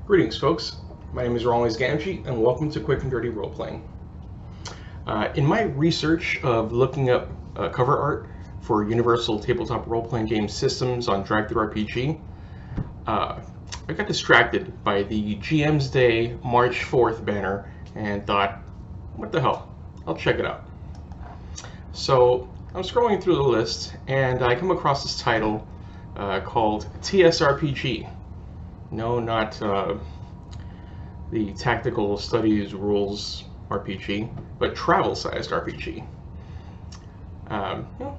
Greetings, folks. My name is Ronald Gamgee, and welcome to Quick and Dirty Roleplaying. In my research of looking up cover art for universal tabletop role-playing game systems on Tsrpg, I got distracted by the GM's Day March 4th banner and thought, what the hell, I'll check it out. So I'm scrolling through the list and I come across this title called Tsrpg. No, not the Tactical Studies Rules RPG, but travel-sized RPG.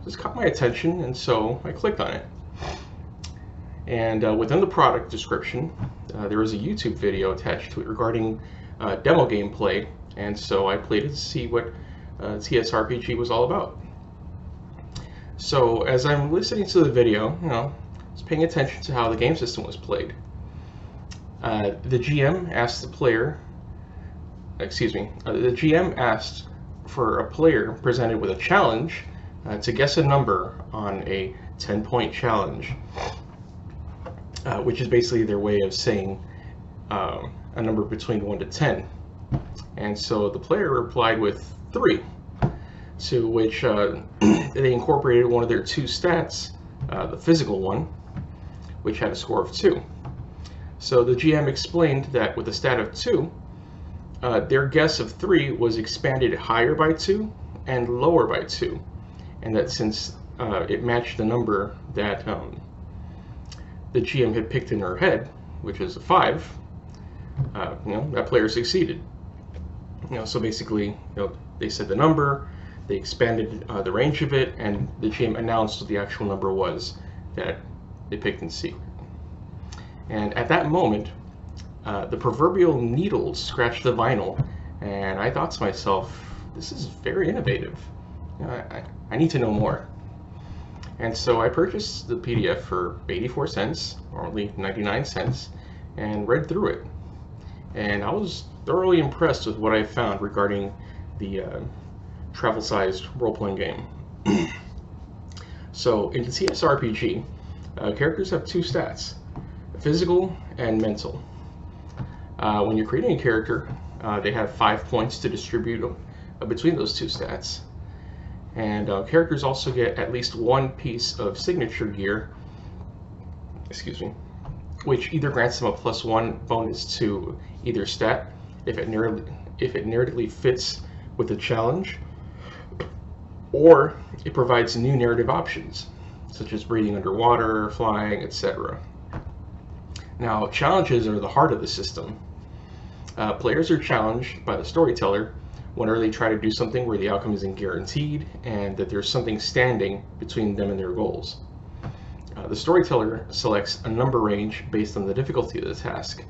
This caught my attention, and so I clicked on it. And within the product description, there was a YouTube video attached to it regarding demo gameplay, and so I played it to see what Tsrpg was all about. So as I'm listening to the video, I was paying attention to how the game system was played. The GM asked the GM asked for a player presented with a challenge to guess a number on a 10-point challenge, which is basically their way of saying a number between 1 to 10. And so the player replied with 3, to which they incorporated one of their 2 stats, the physical one, which had a score of 2. So the GM explained that with a stat of 2, their guess of 3 was expanded higher by 2 and lower by 2, and that since it matched the number that the GM had picked in her head, which is a 5, that player succeeded. So basically, they said the number, they expanded the range of it, and the GM announced what the actual number was that they picked in secret. And at that moment, the proverbial needles scratched the vinyl, and I thought to myself, this is very innovative. I need to know more. And so I purchased the PDF for 84 cents, or only 99 cents, and read through it. And I was thoroughly impressed with what I found regarding the travel-sized role-playing game. So in the Tsrpg, characters have 2 stats. Physical and mental. When you're creating a character, they have 5 points to distribute between those 2 stats. And characters also get at least 1 piece of signature gear, which either grants them a +1 bonus to either stat if it narratively fits with the challenge, or it provides new narrative options, such as breathing underwater, flying, etc. Now, challenges are the heart of the system. Players are challenged by the storyteller whenever they try to do something where the outcome isn't guaranteed and that there's something standing between them and their goals. The storyteller selects a number range based on the difficulty of the task,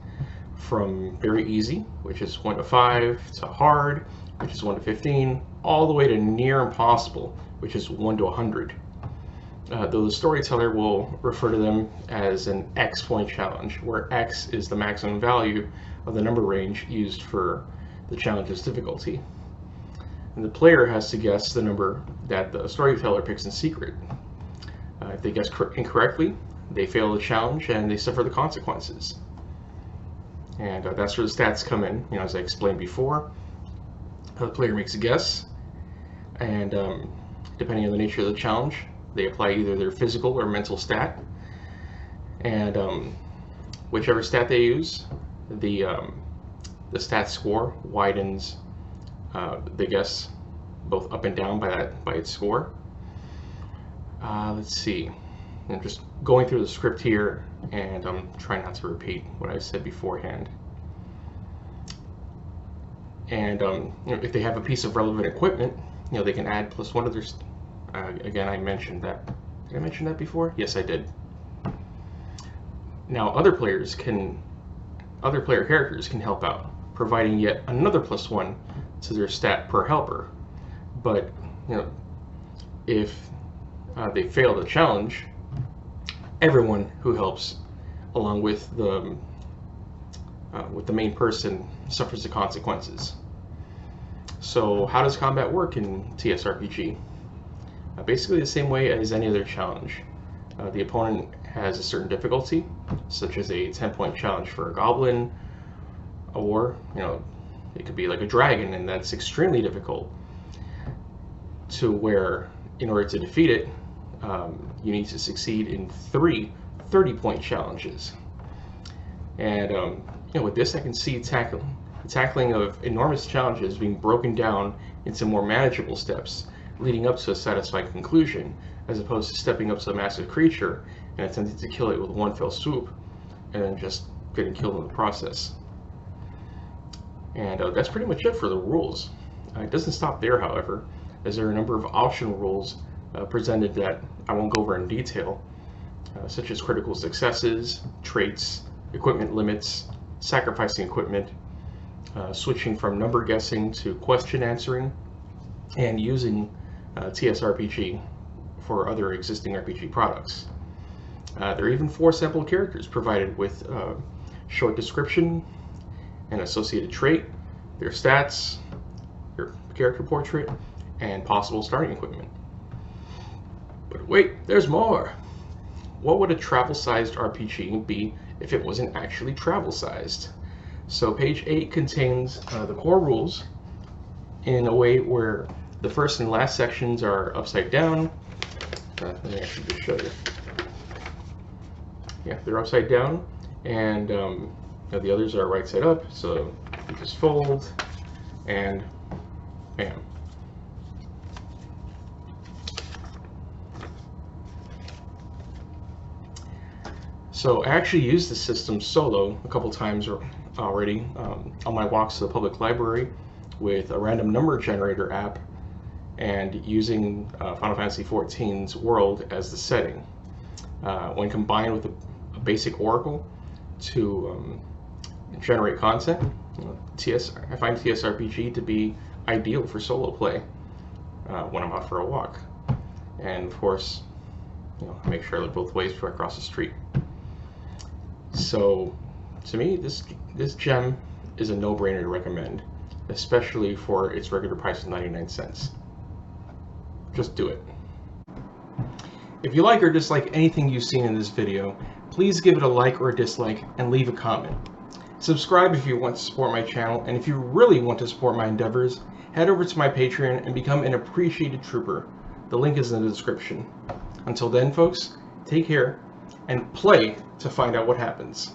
from very easy, which is 1 to 5, to hard, which is 1 to 15, all the way to near impossible, which is 1 to 100. Though the storyteller will refer to them as an X point challenge, where X is the maximum value of the number range used for the challenge's difficulty. And the player has to guess the number that the storyteller picks in secret. If they guess incorrectly, they fail the challenge and they suffer the consequences. And that's where the stats come in. As I explained before, the player makes a guess, and depending on the nature of the challenge, they apply either their physical or mental stat, and whichever stat they use, the stat score widens the guess both up and down by its score. Let's see. I'm just going through the script here, and I'm trying not to repeat what I said beforehand. And if they have a piece of relevant equipment, they can add +1 to their. Again, I mentioned that. Did I mention that before? Yes, I did. Now, other player characters can help out, providing yet another +1 to their stat per helper. But if they fail the challenge, everyone who helps, along with the main person, suffers the consequences. So, how does combat work in Tsrpg? Basically the same way as any other challenge. The opponent has a certain difficulty, such as a 10-point challenge for a goblin, or it could be like a dragon, and that's extremely difficult, to where in order to defeat it, you need to succeed in 3 30-point challenges. And with this, I can see tackling of enormous challenges being broken down into more manageable steps, leading up to a satisfying conclusion, as opposed to stepping up to a massive creature and attempting to kill it with one fell swoop, and then just getting killed in the process. And that's pretty much it for the rules. It doesn't stop there, however, as there are a number of optional rules presented that I won't go over in detail, such as critical successes, traits, equipment limits, sacrificing equipment, switching from number guessing to question answering, and using Tsrpg for other existing RPG products. There are even 4 sample characters provided with short description, an associated trait, their stats, their character portrait, and possible starting equipment. But wait, there's more! What would a travel-sized RPG be if it wasn't actually travel-sized? So page 8 contains the core rules in a way where the first and last sections are upside down. Let me actually just show you. Yeah, they're upside down, and the others are right side up, so you just fold, and bam. So I actually used the system solo a couple times already on my walks to the public library with a random number generator app and using Final Fantasy XIV's world as the setting. When combined with a basic oracle to generate content, I find TSRPG to be ideal for solo play when I'm out for a walk. And of course, I make sure I look both ways before I cross the street. So to me, this gem is a no-brainer to recommend, especially for its regular price of 99 cents. Just do it. If you like or dislike anything you've seen in this video, please give it a like or a dislike and leave a comment. Subscribe if you want to support my channel, and if you really want to support my endeavors, head over to my Patreon and become an appreciated trooper. The link is in the description. Until then, folks, take care and play to find out what happens.